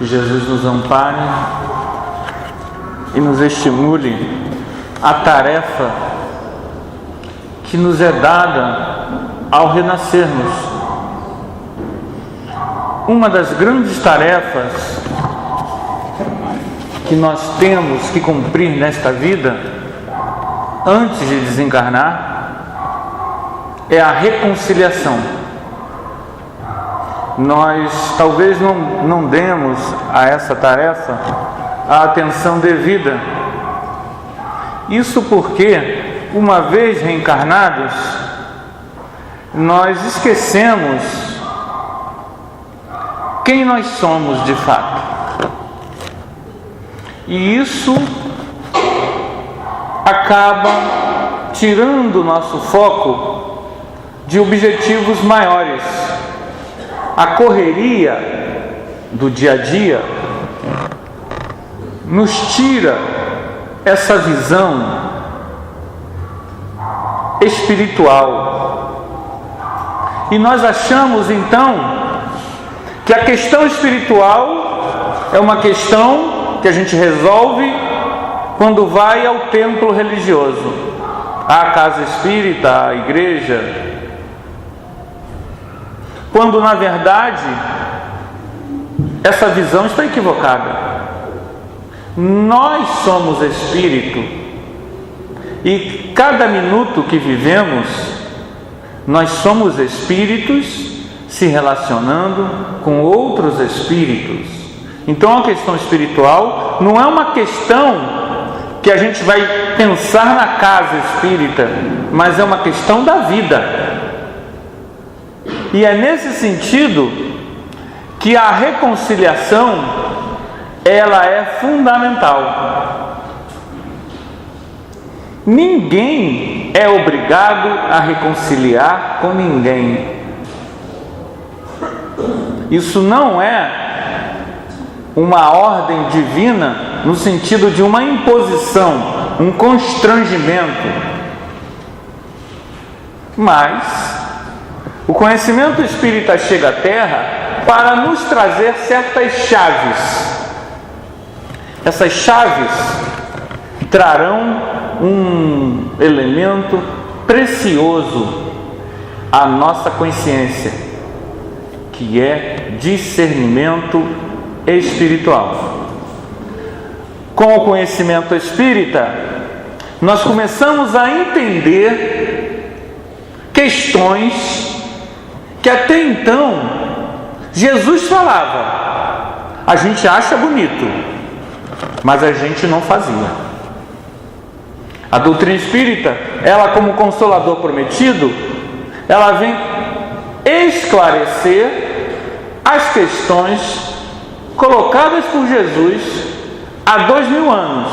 Que Jesus nos ampare e nos estimule a tarefa que nos é dada ao renascermos. Uma das grandes tarefas que nós temos que cumprir nesta vida, antes de desencarnar, é a reconciliação. Nós talvez não demos a essa tarefa a atenção devida. Isso porque, uma vez reencarnados, nós esquecemos quem nós somos de fato. E isso acaba tirando o nosso foco de objetivos maiores. A correria do dia a dia nos tira essa visão espiritual. E nós achamos então que a questão espiritual é uma questão que a gente resolve quando vai ao templo religioso, à casa espírita, à igreja. Quando na verdade essa visão está equivocada. Nós somos espírito e cada minuto que vivemos nós somos espíritos se relacionando com outros espíritos. Então a questão espiritual não é uma questão que a gente vai pensar na casa espírita, mas é uma questão da vida. E é nesse sentido que a reconciliação ela é fundamental. Ninguém é obrigado a reconciliar com ninguém. Isso não é uma ordem divina no sentido de uma imposição, um constrangimento. Mas o conhecimento espírita chega à Terra para nos trazer certas chaves. Essas chaves trarão um elemento precioso à nossa consciência, que é discernimento espiritual. Com o conhecimento espírita, nós começamos a entender questões que até então Jesus falava. A gente acha bonito, mas a gente não fazia. A doutrina espírita, ela como consolador prometido, ela vem esclarecer as questões colocadas por Jesus há 2000 anos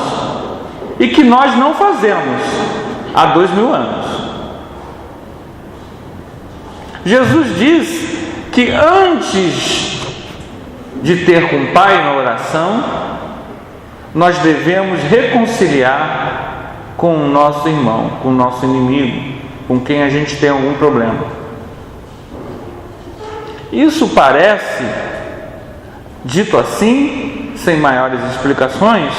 e que nós não fazemos há 2000 anos. Jesus diz que antes de ter com o Pai na oração, nós devemos reconciliar com o nosso irmão, com o nosso inimigo, com quem a gente tem algum problema. Isso parece, dito assim, sem maiores explicações,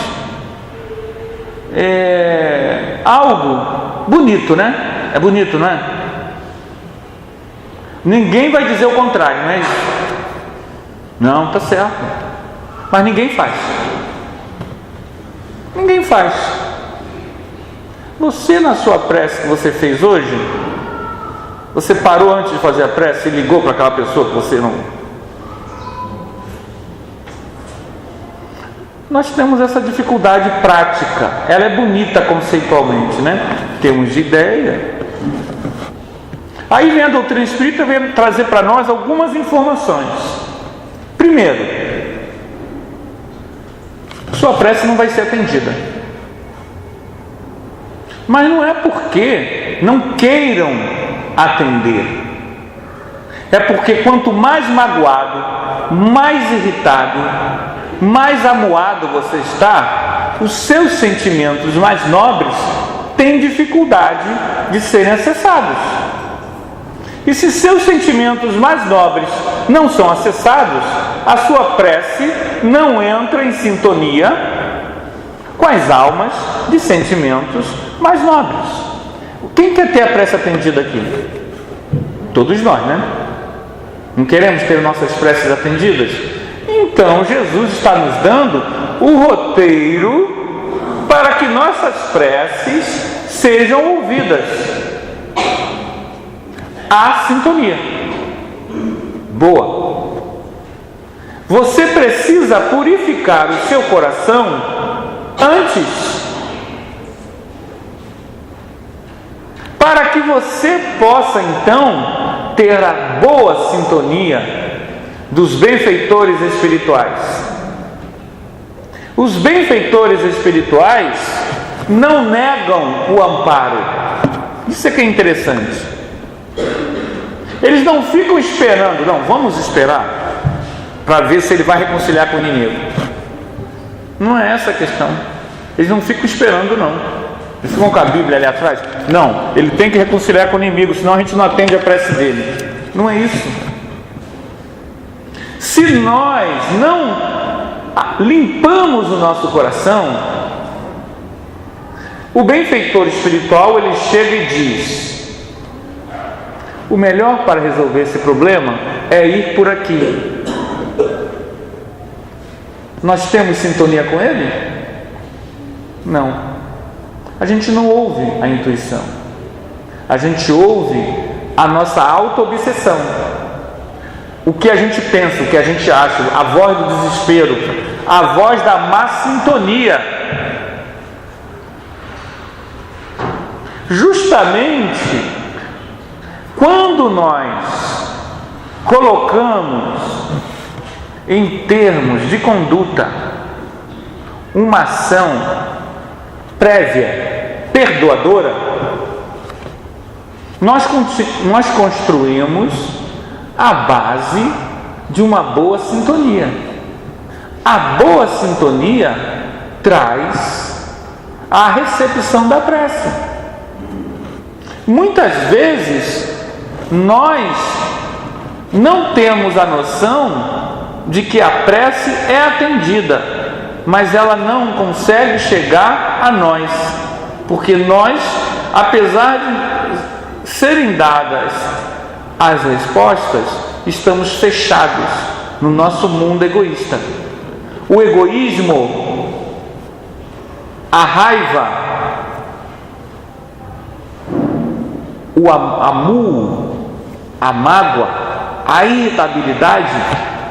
algo bonito, né? É bonito, não é? Ninguém vai dizer o contrário, não é isso? Não, está certo. Mas ninguém faz. Ninguém faz. Você, na sua prece que você fez hoje, você parou antes de fazer a prece e ligou para aquela pessoa que você não... Nós temos essa dificuldade prática. Ela é bonita conceitualmente, né? Temos de ideia. Aí vem a doutrina espírita, vem trazer para nós algumas informações. Primeiro, sua prece não vai ser atendida. Mas não é porque não queiram atender. É porque quanto mais magoado, mais irritado, mais amuado você está, os seus sentimentos mais nobres têm dificuldade de serem acessados. E se seus sentimentos mais nobres não são acessados, a sua prece não entra em sintonia com as almas de sentimentos mais nobres. Quem quer ter a prece atendida aqui? Todos nós, né? Não queremos ter nossas preces atendidas? Então Jesus está nos dando o roteiro para que nossas preces sejam ouvidas. Há sintonia. Boa. Você precisa purificar o seu coração antes, para que você possa então ter a boa sintonia dos benfeitores espirituais. Os benfeitores espirituais não negam o amparo. Isso é que é interessante. Eles não ficam esperando, não, vamos esperar para ver se ele vai reconciliar com o inimigo. Não é essa a questão. Eles não ficam esperando, não. Eles ficam com a Bíblia ali atrás. Não, ele tem que reconciliar com o inimigo, senão a gente não atende a prece dele. Não é isso. Se nós não limpamos o nosso coração, o benfeitor espiritual, ele chega e diz: o melhor para resolver esse problema é ir por aqui. Nós temos sintonia com ele? Não. A gente não ouve a intuição. A gente ouve a nossa auto-obsessão. O que a gente pensa, o que a gente acha, a voz do desespero, a voz da má sintonia. Justamente quando nós colocamos em termos de conduta uma ação prévia, perdoadora, nós construímos a base de uma boa sintonia. A boa sintonia traz a recepção da prece. Muitas vezes nós não temos a noção de que a prece é atendida, mas ela não consegue chegar a nós, porque nós, apesar de serem dadas as respostas, estamos fechados no nosso mundo egoísta. O egoísmo, a raiva, o amor, a mágoa, a irritabilidade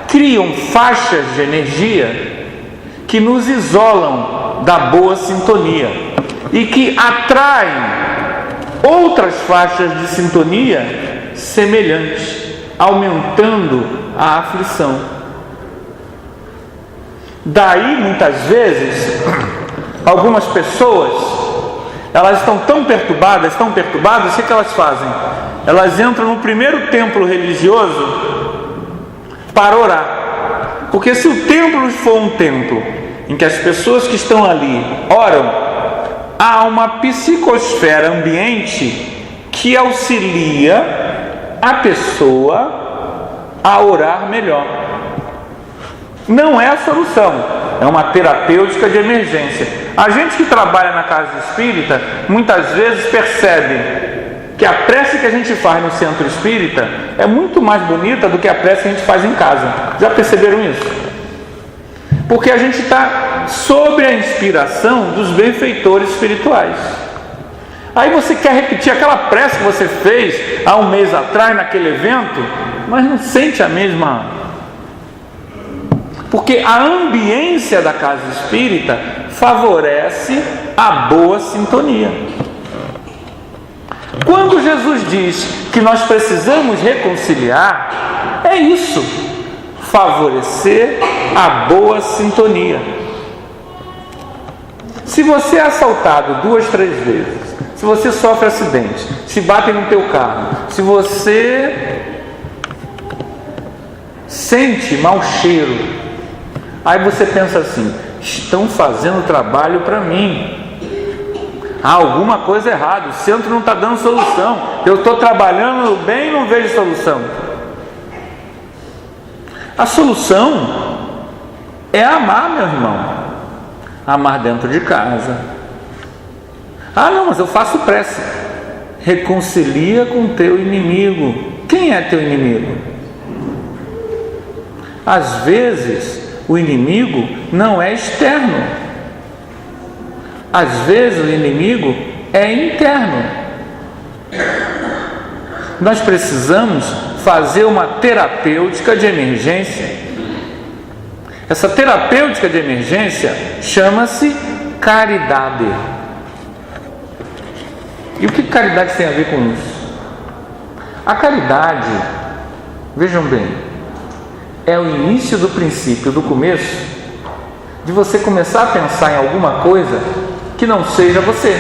criam faixas de energia que nos isolam da boa sintonia e que atraem outras faixas de sintonia semelhantes, aumentando a aflição. Daí, muitas vezes, algumas pessoas, elas estão tão perturbadas, o que elas fazem? Elas entram no primeiro templo religioso para orar. Porque se o templo for um templo em que as pessoas que estão ali oram, há uma psicosfera ambiente que auxilia a pessoa a orar melhor. Não é a solução, é uma terapêutica de emergência. A gente que trabalha na casa espírita muitas vezes percebe que a prece que a gente faz no centro espírita é muito mais bonita do que a prece que a gente faz em casa. Já perceberam isso? Porque a gente está sob a inspiração dos benfeitores espirituais. Aí você quer repetir aquela prece que você fez há um mês atrás naquele evento, mas não sente a mesma. Porque a ambiência da casa espírita favorece a boa sintonia. Quando Jesus diz que nós precisamos reconciliar, é isso, favorecer a boa sintonia. Se você é assaltado 2, 3 vezes, se você sofre acidente, se batem no teu carro, se você sente mau cheiro, aí você pensa assim: estão fazendo trabalho para mim, há alguma coisa errada, o centro não está dando solução, eu estou trabalhando bem e não vejo solução. A solução é amar, meu irmão. Amar dentro de casa. Ah, não, mas eu faço prece. Reconcilia com teu inimigo. Quem é teu inimigo? Às vezes, o inimigo não é externo. Às vezes, o inimigo é interno. Nós precisamos fazer uma terapêutica de emergência. Essa terapêutica de emergência chama-se caridade. E o que caridade tem a ver com isso? A caridade, vejam bem, é o início do princípio, do começo, de você começar a pensar em alguma coisa que não seja você.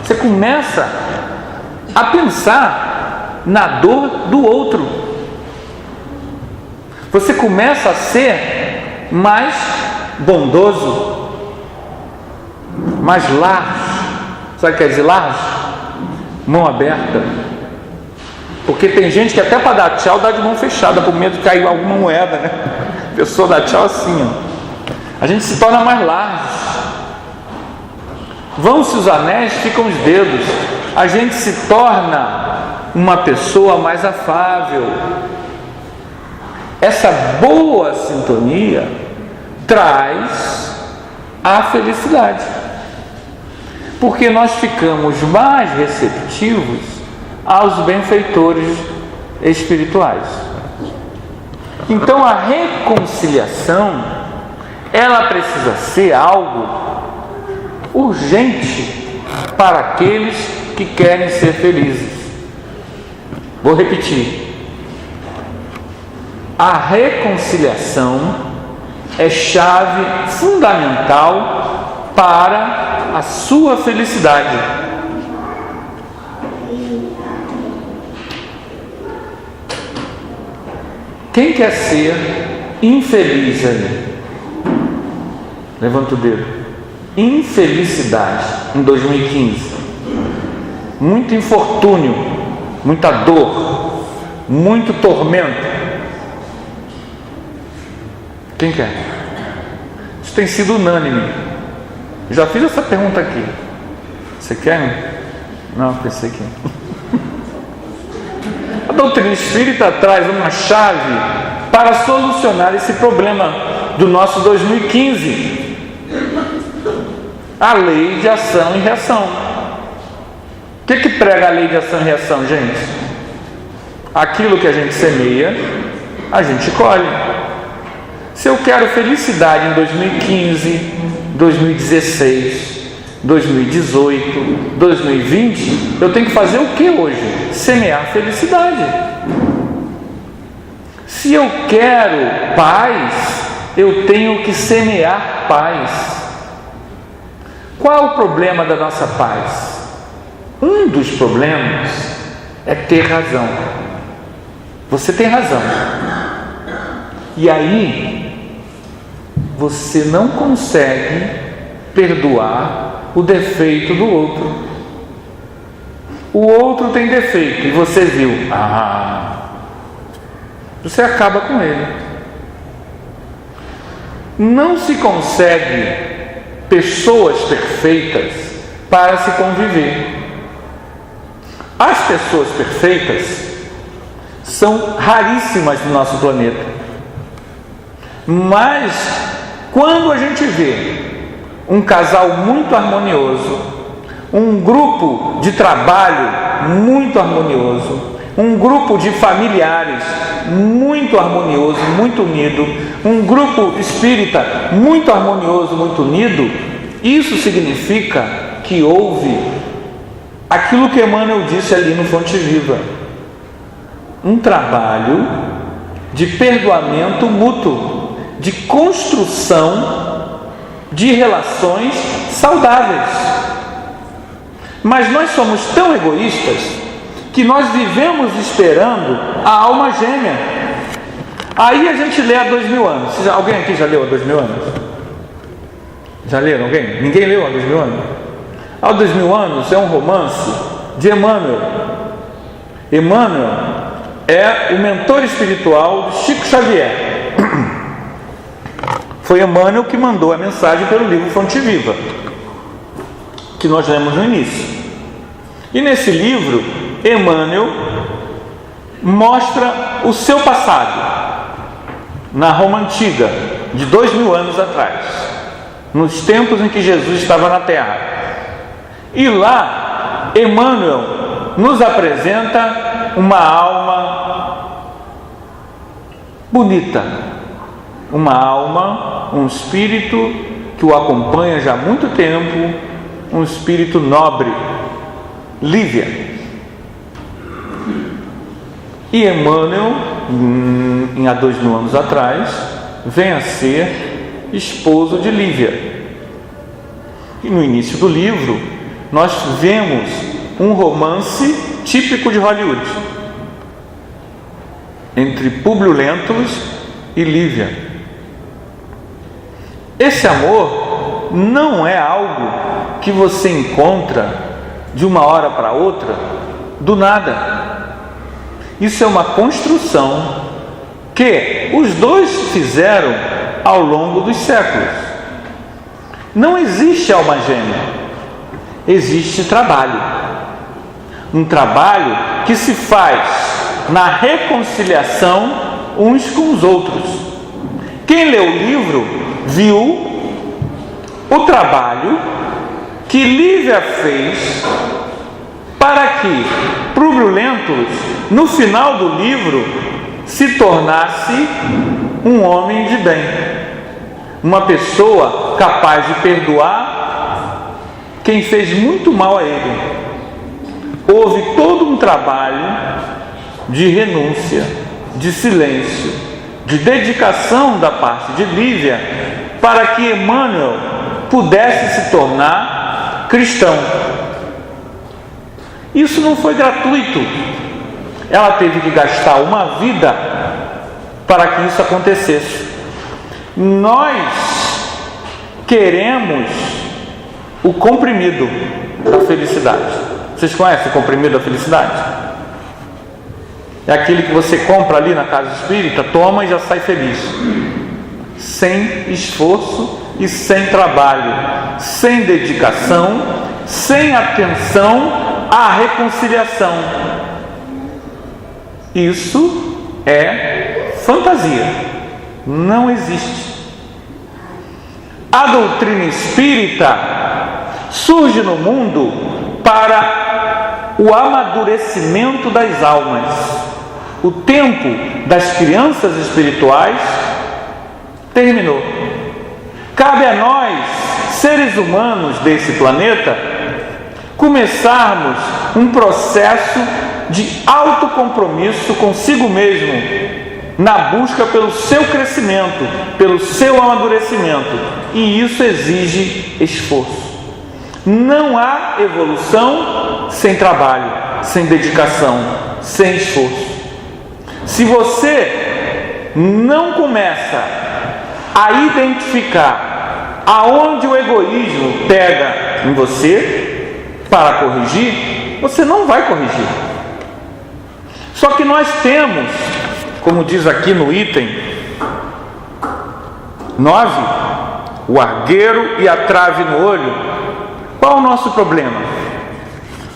Você começa a pensar na dor do outro. Você começa a ser mais bondoso, mais largo. Sabe o que quer dizer largo? Mão aberta. Porque tem gente que até para dar tchau dá de mão fechada, por medo de cair alguma moeda, né? A pessoa dá tchau assim, ó. A gente se torna mais largo. Vão-se os anéis, ficam os dedos. A gente se torna uma pessoa mais afável. Essa boa sintonia traz a felicidade, porque nós ficamos mais receptivos aos benfeitores espirituais. Então a reconciliação, ela precisa ser algo urgente para aqueles que querem ser felizes. Vou repetir. A reconciliação é chave fundamental para a sua felicidade. Quem quer ser infeliz aí? Levanta o dedo. Infelicidade em 2015. Muito infortúnio, muita dor, muito tormento. Quem quer? Isso tem sido unânime. Já fiz essa pergunta aqui. Você quer? Não, pensei que... A doutrina espírita traz uma chave para solucionar esse problema do nosso 2015. A lei de ação e reação. O que prega a lei de ação e reação, gente? Aquilo que a gente semeia, a gente colhe. Se eu quero felicidade em 2015, 2016, 2018, 2020, eu tenho que fazer o que hoje? Semear felicidade. Se eu quero paz, eu tenho que semear paz. Qual é o problema da nossa paz? Um dos problemas é ter razão. Você tem razão. E aí, você não consegue perdoar o defeito do outro. O outro tem defeito e você viu, você acaba com ele. Não se consegue pessoas perfeitas para se conviver. As pessoas perfeitas são raríssimas no nosso planeta. Mas quando a gente vê um casal muito harmonioso, um grupo de trabalho muito harmonioso, um grupo de familiares muito harmonioso, muito unido, um grupo espírita muito harmonioso, muito unido, isso significa que houve aquilo que Emmanuel disse ali no Fonte Viva, um trabalho de perdoamento mútuo, de construção de relações saudáveis. Mas nós somos tão egoístas que nós vivemos esperando a alma gêmea. Aí a gente lê há 2000 anos. Alguém aqui já leu há 2000 anos? Já leram alguém? Ninguém leu há 2000 anos? Há 2000 anos é um romance de Emmanuel. Emmanuel é o mentor espiritual de Chico Xavier. Foi Emmanuel que mandou a mensagem pelo livro Fonte Viva, que nós lemos no início. E nesse livro, Emmanuel mostra o seu passado na Roma Antiga, de 2000 anos atrás, nos tempos em que Jesus estava na Terra. E lá, Emmanuel nos apresenta uma alma bonita, uma alma, um espírito que o acompanha já há muito tempo, um espírito nobre, Lívia. E Emmanuel, há 2000 anos atrás, vem a ser esposo de Lívia. E no início do livro, nós vemos um romance típico de Hollywood entre Públio Lentulus e Lívia. Esse amor não é algo que você encontra de uma hora para outra, do nada. Isso é uma construção que os dois fizeram ao longo dos séculos. Não existe alma gêmea, existe trabalho. Um trabalho que se faz na reconciliação uns com os outros. Quem leu o livro viu o trabalho que Lívia fez para que Públio Lentulus, no final do livro, se tornasse um homem de bem, uma pessoa capaz de perdoar quem fez muito mal a ele. Houve todo um trabalho de renúncia, de silêncio, de dedicação da parte de Lívia para que Emmanuel pudesse se tornar cristão. Isso não foi gratuito. Ela teve que gastar uma vida para que isso acontecesse. Nós queremos o comprimido da felicidade. Vocês conhecem o comprimido da felicidade? É aquele que você compra ali na casa espírita, toma e já sai feliz, sem esforço e sem trabalho, sem dedicação, sem atenção à reconciliação. Isso é fantasia, não existe. A doutrina espírita surge no mundo para o amadurecimento das almas. O tempo das crianças espirituais terminou. Cabe a nós, seres humanos desse planeta, começarmos um processo de autocompromisso consigo mesmo, na busca pelo seu crescimento, pelo seu amadurecimento. E isso exige esforço. Não há evolução sem trabalho, sem dedicação, sem esforço. Se você não começa a identificar aonde o egoísmo pega em você para corrigir, você não vai corrigir. Só que nós temos, como diz aqui no item 9, o argueiro e a trave no olho. Qual o nosso problema?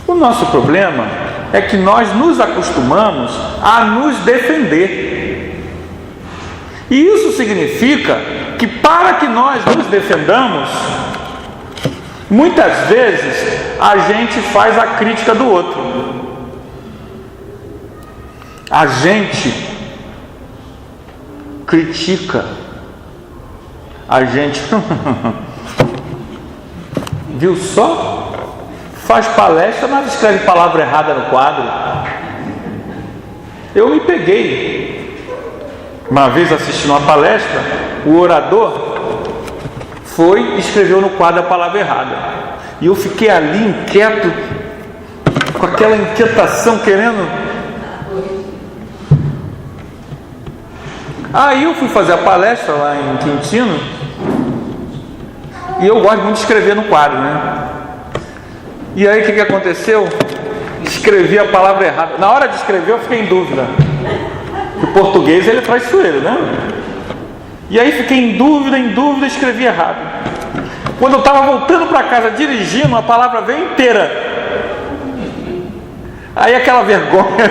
O nosso problema é que nós nos acostumamos a nos defender. E isso significa que para que nós nos defendamos, muitas vezes a gente faz a crítica do outro. A gente critica. A gente viu só? Faz palestra, mas escreve palavra errada no quadro. Eu me peguei. Uma vez assistindo uma palestra, o orador foi e escreveu no quadro a palavra errada. E eu fiquei ali inquieto, com aquela inquietação, querendo. Aí eu fui fazer a palestra lá em Quintino, e eu gosto muito de escrever no quadro, né? E aí o que aconteceu? Escrevi a palavra errada. Na hora de escrever eu fiquei em dúvida. O português ele é traiçoeiro, né? E aí fiquei em dúvida, escrevi errado. Quando eu estava voltando para casa dirigindo, a palavra veio inteira. Aí aquela vergonha,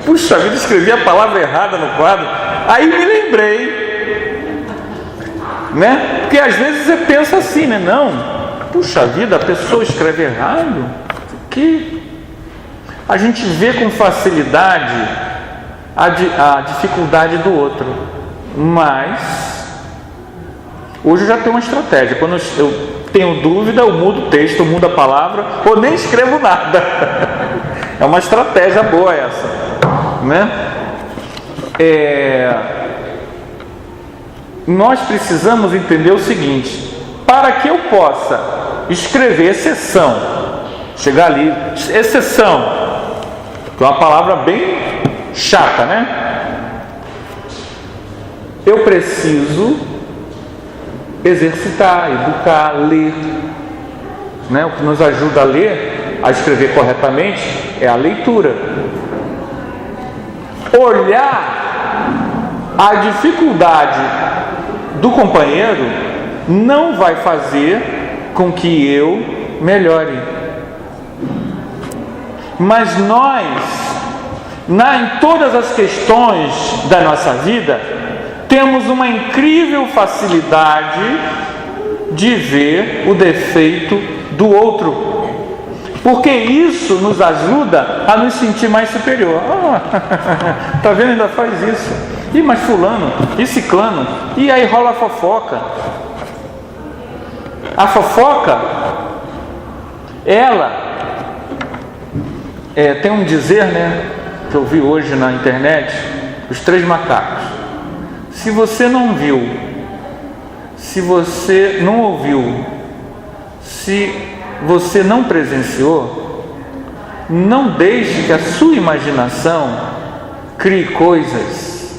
puxa vida, escrevi a palavra errada no quadro. Aí me lembrei, né? Porque às vezes você pensa assim, né? Não, puxa vida, a pessoa escreve errado. Que a gente vê com facilidade a dificuldade do outro. Mas hoje eu já tenho uma estratégia. Quando eu tenho dúvida, eu mudo o texto, eu mudo a palavra, ou nem escrevo nada. É uma estratégia boa essa, né? Nós precisamos entender o seguinte: para que eu possa escrever exceção, chegar ali, exceção, que é uma palavra bem chata, né? Eu preciso exercitar, educar, ler, né? O que nos ajuda a ler, a escrever corretamente, é a leitura. Olhar a dificuldade do companheiro não vai fazer com que eu melhore. Mas nós, em todas as questões da nossa vida, temos uma incrível facilidade de ver o defeito do outro, porque isso nos ajuda a nos sentir mais superior. Tá vendo? Ainda faz isso. E mas fulano, e ciclano, e aí rola a fofoca. A fofoca, ela tem um dizer, né, que eu vi hoje na internet, os 3 macacos. Se você não viu, se você não ouviu, se você não presenciou, não deixe que a sua imaginação crie coisas.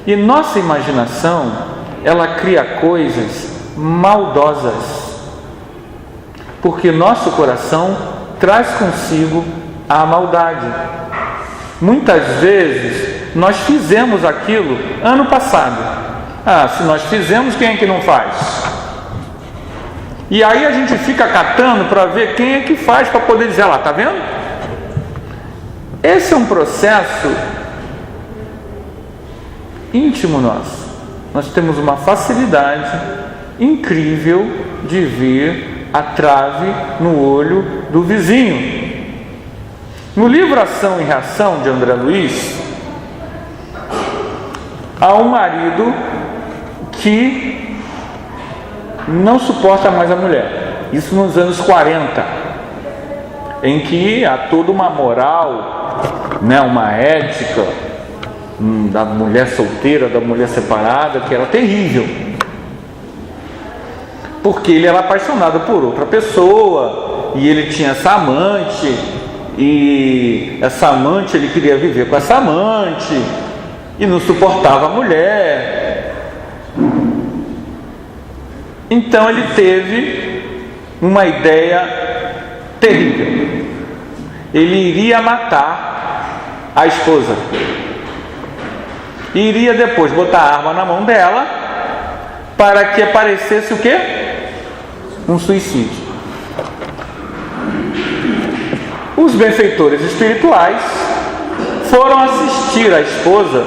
E nossa imaginação, ela cria coisas maldosas, porque nosso coração traz consigo a maldade. Muitas vezes nós fizemos aquilo ano passado. Se nós fizemos, quem é que não faz? E aí a gente fica catando para ver quem é que faz, para poder dizer lá, tá vendo? Esse é um processo íntimo nosso. Nós temos uma facilidade incrível de ver a trave no olho do vizinho. No livro Ação e Reação de André Luiz, há um marido que não suporta mais a mulher. Isso nos anos 40, em que há toda uma moral, né, uma ética da mulher solteira, da mulher separada, que era terrível, porque ele era apaixonado por outra pessoa e ele tinha essa amante, e essa amante, ele queria viver com essa amante e não suportava a mulher. Então ele teve uma ideia terrível. Ele iria matar a esposa, e iria depois botar a arma na mão dela para que aparecesse o quê? Um suicídio. Os benfeitores espirituais foram assistir a esposa,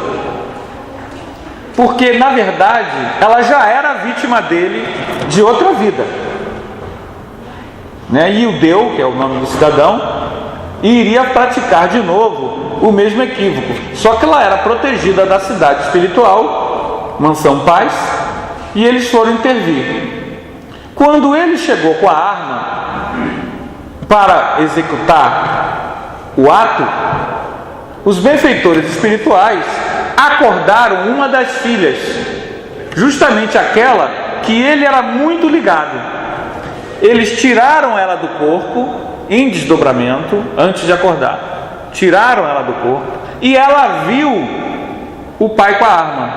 porque na verdade ela já era vítima dele de outra vida, né? E o Deu, que é o nome do cidadão, iria praticar de novo o mesmo equívoco, só que ela era protegida da cidade espiritual, Mansão Paz, e eles foram intervir. Quando ele chegou com a arma para executar o ato, os benfeitores espirituais acordaram uma das filhas, justamente aquela que ele era muito ligado. Eles tiraram ela do corpo em desdobramento antes de acordar. Tiraram ela do corpo e ela viu o pai com a arma.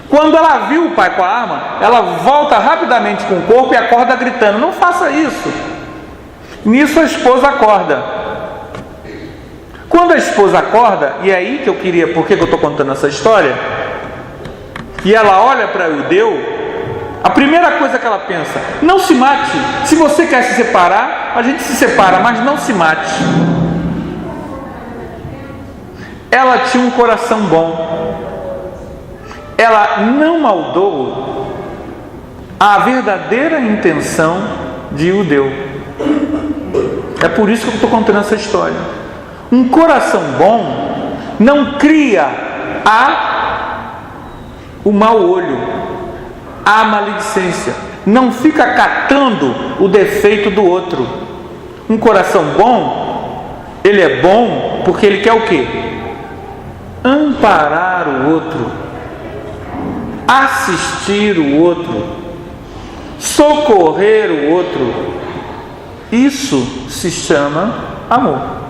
Quando ela viu o pai com a arma, ela volta rapidamente com o corpo e acorda gritando: não faça isso. Nisso a esposa acorda. Quando a esposa acorda, e é aí que eu queria, por que eu estou contando essa história, e ela olha para o Eudeu, a primeira coisa que ela pensa: não se mate. Se você quer se separar, a gente se separa, mas não se mate. Ela tinha um coração bom. Ela não maldou a verdadeira intenção de Eudeu. É por isso que eu estou contando essa história. Um coração bom não cria o mau olho, a maledicência, não fica catando o defeito do outro. Um coração bom, ele é bom porque ele quer o quê? Amparar o outro, assistir o outro, socorrer o outro. Isso se chama amor.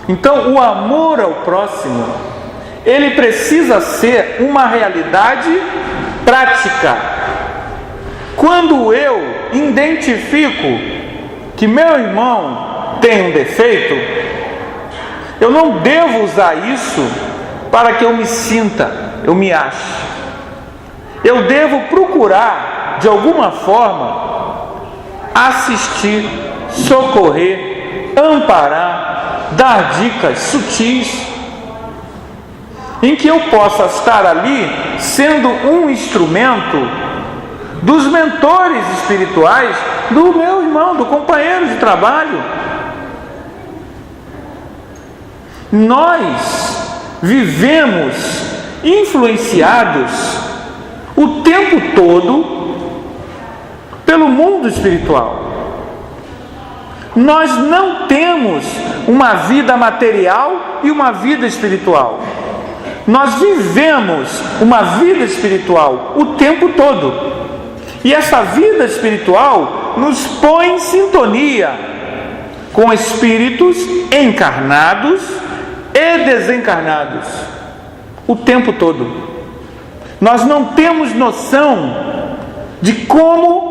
Então, o amor ao próximo, ele precisa ser uma realidade prática. Quando eu identifico que meu irmão tem um defeito, eu não devo usar isso para que eu me sinta, eu me ache. Eu devo procurar, de alguma forma, assistir, socorrer, amparar, dar dicas sutis, em que eu possa estar ali sendo um instrumento dos mentores espirituais do meu irmão, do companheiro de trabalho. Nós vivemos influenciados o tempo todo pelo mundo espiritual. Nós não temos uma vida material e uma vida espiritual. Nós vivemos uma vida espiritual o tempo todo. E essa vida espiritual nos põe em sintonia com espíritos encarnados e desencarnados o tempo todo. Nós não temos noção de como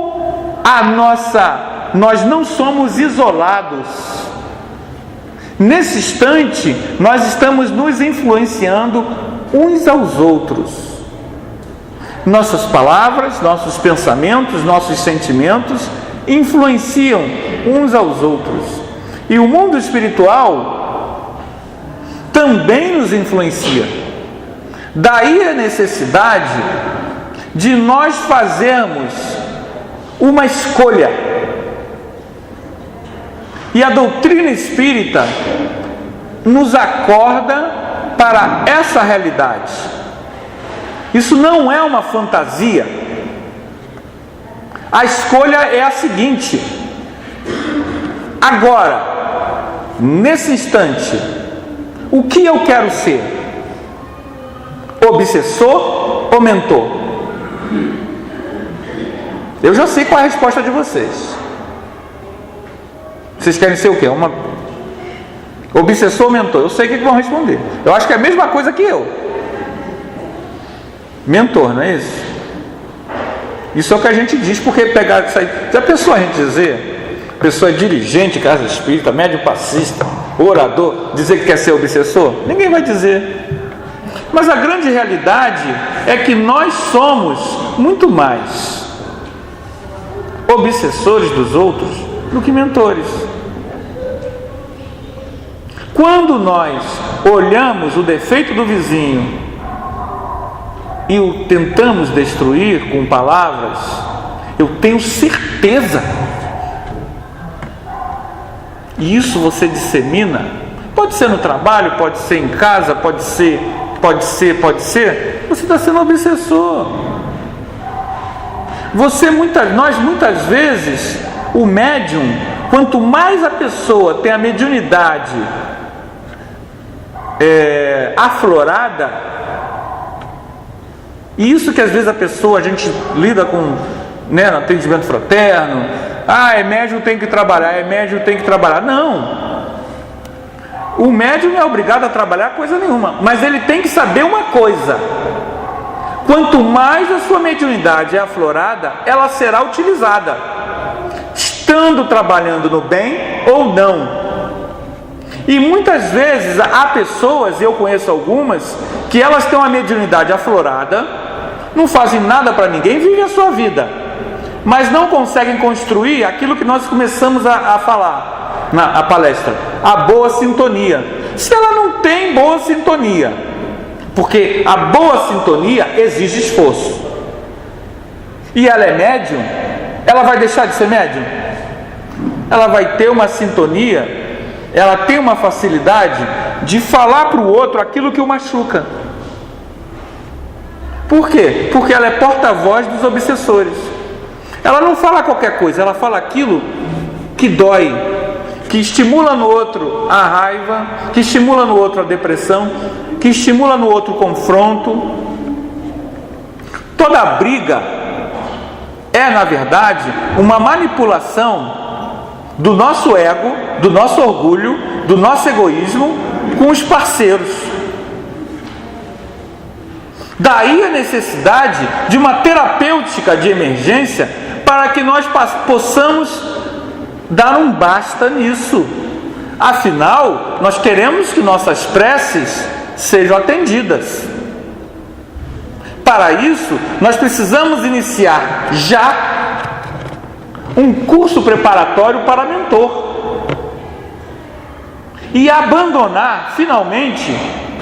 nós não somos isolados. Nesse instante, nós estamos nos influenciando uns aos outros. Nossas palavras, nossos pensamentos, nossos sentimentos influenciam uns aos outros. E o mundo espiritual também nos influencia. Daí a necessidade de nós fazermos uma escolha. E a doutrina espírita nos acorda para essa realidade. Isso não é uma fantasia. A escolha é a seguinte: agora, nesse instante, o que eu quero ser? Obsessor ou mentor? Eu já sei qual é a resposta de vocês. Vocês querem ser o quê? Obsessor ou mentor? Eu sei o que vão responder. Eu acho que é a mesma coisa que eu. Mentor, não é isso? Isso é o que a gente diz, porque pegar isso aí. Já pensou a gente dizer, pessoa dirigente, casa espírita, médium passista, orador, dizer que quer ser obsessor? Ninguém vai dizer. Mas a grande realidade é que nós somos muito mais obsessores dos outros do que mentores. Quando nós olhamos o defeito do vizinho e o tentamos destruir com palavras, eu tenho certeza, e isso você dissemina, pode ser no trabalho, pode ser em casa, pode ser, você está sendo obsessor. Nós muitas vezes, o médium, quanto mais a pessoa tem a mediunidade aflorada, e isso que às vezes a gente lida com, no atendimento fraterno, é médium, tem que trabalhar, não, o médium não é obrigado a trabalhar coisa nenhuma, mas ele tem que saber uma coisa: quanto mais a sua mediunidade é aflorada, ela será utilizada, estando trabalhando no bem ou não. E muitas vezes há pessoas, eu conheço algumas, que elas têm uma mediunidade aflorada, não fazem nada para ninguém, vivem a sua vida, mas não conseguem construir aquilo que nós começamos a falar na palestra, a boa sintonia. Se ela não tem boa sintonia, porque a boa sintonia exige esforço, e ela é médium, ela vai deixar de ser médium? Ela vai ter uma sintonia, ela tem uma facilidade de falar para o outro aquilo que o machuca. Por quê? Porque ela é porta-voz dos obsessores. Ela não fala qualquer coisa, ela fala aquilo que dói, que estimula no outro a raiva, que estimula no outro a depressão, que estimula no outro o confronto. Toda briga é, na verdade, uma manipulação do nosso ego, do nosso orgulho, do nosso egoísmo com os parceiros. Daí a necessidade de uma terapêutica de emergência para que nós possamos dar um basta nisso. Afinal, nós queremos que nossas preces sejam atendidas. Para isso, nós precisamos iniciar já um curso preparatório para mentor e abandonar finalmente,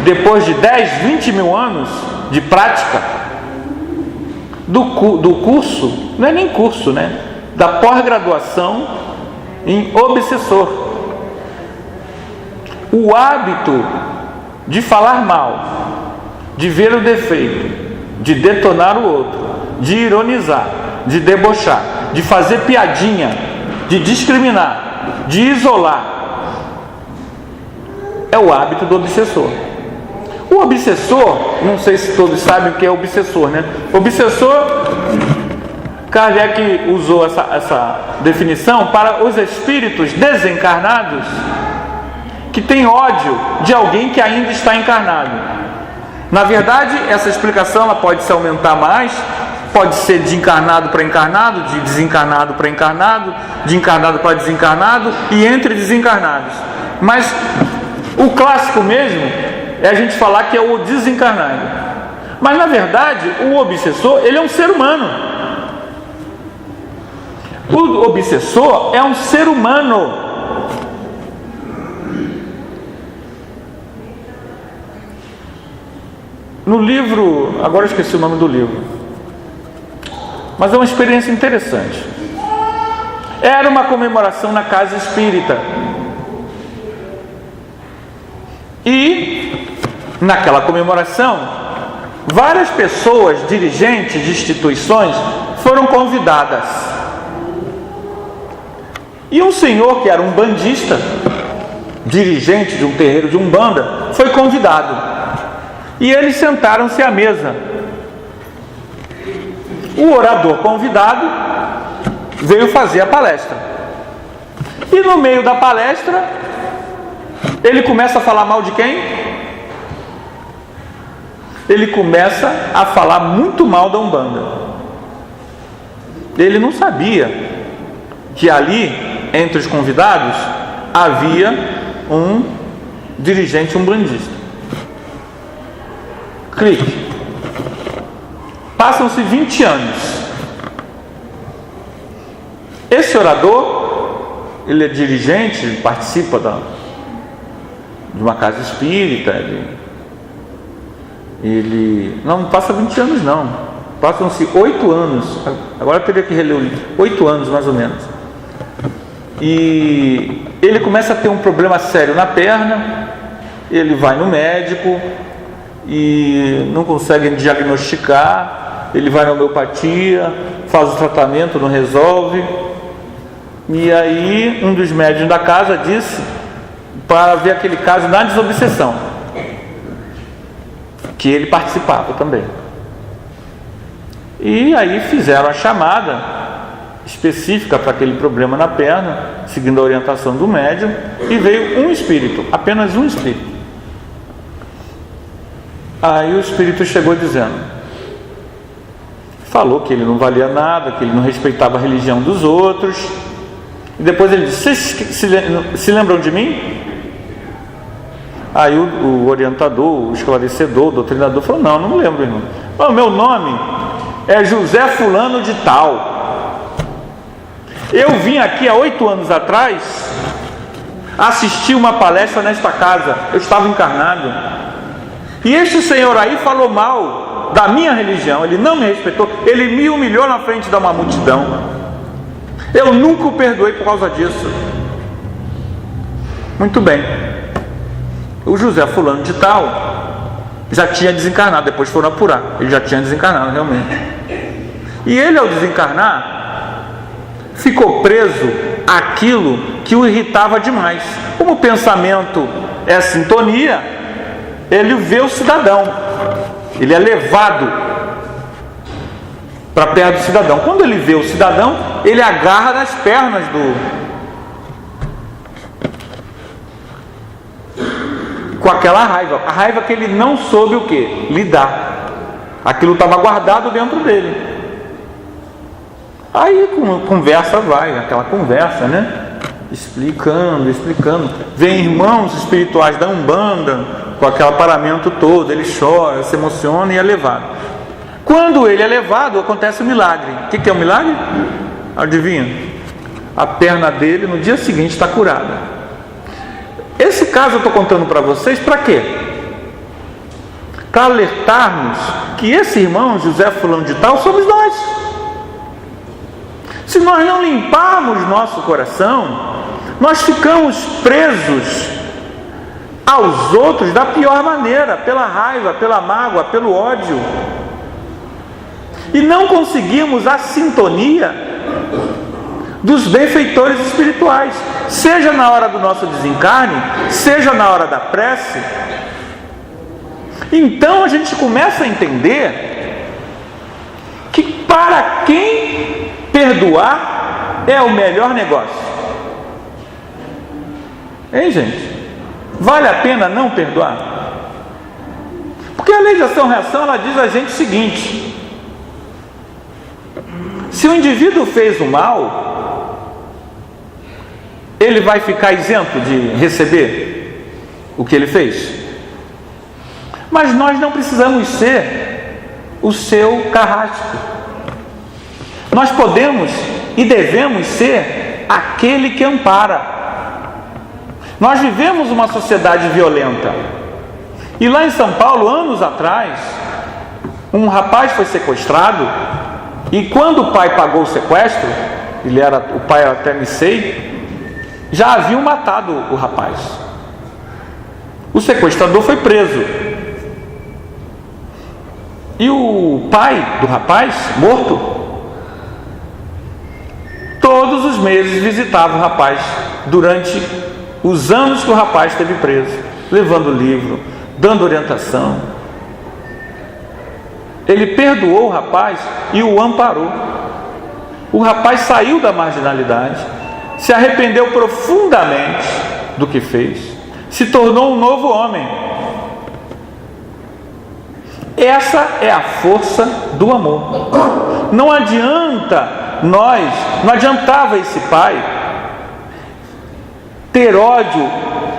depois de 10, 20 mil anos de prática do curso, não é nem curso, né? Da pós-graduação em obsessor. O hábito de falar mal, de ver o defeito, de detonar o outro, de ironizar, de debochar, de fazer piadinha, de discriminar, de isolar, é o hábito do obsessor. O obsessor, não sei se todos sabem o que é obsessor, né? Obsessor, Kardec usou essa definição para os espíritos desencarnados que têm ódio de alguém que ainda está encarnado. Na verdade, essa explicação ela pode se aumentar mais, pode ser de encarnado para encarnado, de desencarnado para encarnado, de encarnado para desencarnado e entre desencarnados. Mas o clássico mesmo é a gente falar que é o desencarnado. Mas na verdade, o obsessor, ele é um ser humano. O obsessor é um ser humano. No livro, agora eu esqueci o nome do livro, mas é uma experiência interessante. Era uma comemoração na casa espírita. E naquela comemoração, várias pessoas, dirigentes de instituições, foram convidadas. E um senhor que era um bandista, dirigente de um terreiro de Umbanda, foi convidado. E eles sentaram-se à mesa. O orador convidado veio fazer a palestra. E no meio da palestra, ele começa a falar mal de quem? Ele começa a falar muito mal da Umbanda. Ele não sabia que ali, entre os convidados, havia um dirigente umbandista. Clique. Passam-se 20 anos. Esse orador, ele é dirigente, ele participa de uma casa espírita. Ele não passa 20 anos não. Passam-se 8 anos. Agora eu teria que reler o livro. 8 anos mais ou menos. E ele começa a ter um problema sério na perna. Ele vai no médico e não consegue diagnosticar. Ele vai na homeopatia, faz o tratamento, não resolve. E aí um dos médiuns da casa disse para ver aquele caso na desobsessão, que ele participava também. E aí fizeram a chamada específica para aquele problema na perna, seguindo a orientação do médium, e veio um espírito, apenas um espírito. Aí o espírito chegou dizendo, falou que ele não valia nada, que ele não respeitava a religião dos outros, e depois ele disse, vocês se lembram de mim? Aí o orientador, o esclarecedor, o doutrinador falou: não me lembro, irmão. O meu nome é José Fulano de Tal. Eu vim aqui há 8 anos atrás assistir uma palestra nesta casa. Eu estava encarnado. E este senhor aí falou mal da minha religião. Ele não me respeitou. Ele me humilhou na frente de uma multidão. Eu nunca o perdoei por causa disso. Muito bem. O José Fulano de Tal já tinha desencarnado. Depois foram apurar. Ele já tinha desencarnado realmente. E ele, ao desencarnar, ficou preso àquilo que o irritava demais. Como o pensamento é sintonia, ele vê o cidadão. Ele é levado para perto do cidadão. Quando ele vê o cidadão, ele agarra nas pernas com aquela raiva. A raiva que ele não soube o que? Lidar. Aquilo estava guardado dentro dele. Aí conversa vai, aquela conversa, né? Explicando. Vem irmãos espirituais da Umbanda, com aquele aparamento todo, ele chora, se emociona e é levado. Quando ele é levado, acontece um milagre. O que é um milagre? Adivinha? A perna dele no dia seguinte está curada. Esse caso eu estou contando para vocês para quê? Para alertarmos que esse irmão José Fulano de Tal somos nós. Se nós não limparmos nosso coração, nós ficamos presos aos outros da pior maneira, pela raiva, pela mágoa, pelo ódio, e não conseguimos a sintonia dos benfeitores espirituais, seja na hora do nosso desencarne, seja na hora da prece. Então a gente começa a entender que para quem perdoar é o melhor negócio. Hein, gente? Vale a pena não perdoar? Porque a lei de ação-reação, ela diz a gente o seguinte: se o indivíduo fez o mal, ele vai ficar isento de receber o que ele fez? Mas nós não precisamos ser o seu carrasco. Nós podemos e devemos ser aquele que ampara. Nós vivemos uma sociedade violenta. E lá em São Paulo, anos atrás, um rapaz foi sequestrado. E quando o pai pagou o sequestro, o pai era até Missei, já haviam matado o rapaz. O sequestrador foi preso. E o pai do rapaz, morto, todos os meses visitava o rapaz durante os anos que o rapaz esteve preso, levando livro, dando orientação. Ele perdoou o rapaz e o amparou. O rapaz saiu da marginalidade, se arrependeu profundamente do que fez, se tornou um novo homem. Essa é a força do amor. Não adiantava esse pai ter ódio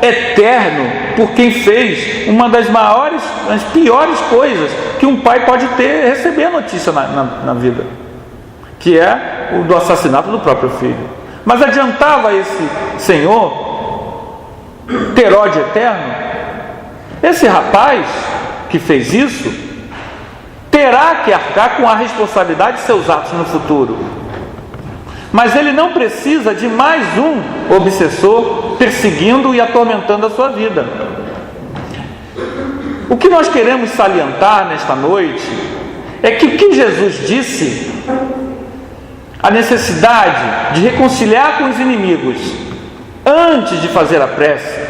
eterno por quem fez uma das maiores, das piores coisas que um pai pode ter, receber a notícia na vida, que é o do assassinato do próprio filho. Mas adiantava esse senhor ter ódio eterno? Esse rapaz que fez isso terá que arcar com a responsabilidade de seus atos no futuro. Mas ele não precisa de mais um obsessor perseguindo e atormentando a sua vida. O que nós queremos salientar nesta noite é que o que Jesus disse, a necessidade de reconciliar com os inimigos antes de fazer a prece,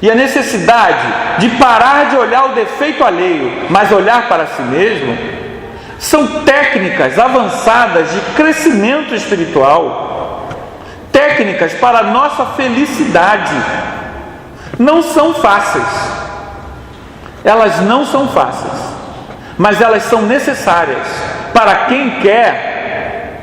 e a necessidade de parar de olhar o defeito alheio, mas olhar para si mesmo, são técnicas avançadas de crescimento espiritual, técnicas para a nossa felicidade. Não são fáceis, elas não são fáceis, mas elas são necessárias para quem quer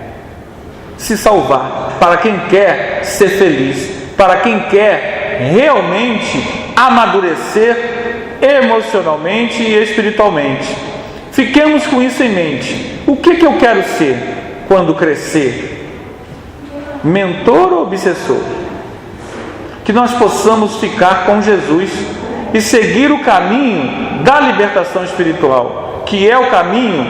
se salvar, para quem quer ser feliz, para quem quer realmente amadurecer emocionalmente e espiritualmente. Fiquemos com isso em mente. O que eu quero ser quando crescer? Mentor ou obsessor? Que nós possamos ficar com Jesus e seguir o caminho da libertação espiritual, que é o caminho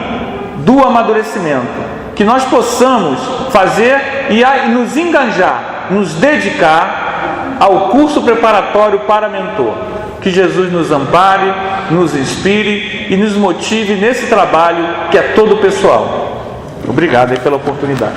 do amadurecimento. Que nós possamos fazer e nos engajar, nos dedicar ao curso preparatório para mentor. Que Jesus nos ampare, nos inspire e nos motive nesse trabalho que é todo pessoal. Obrigado aí pela oportunidade.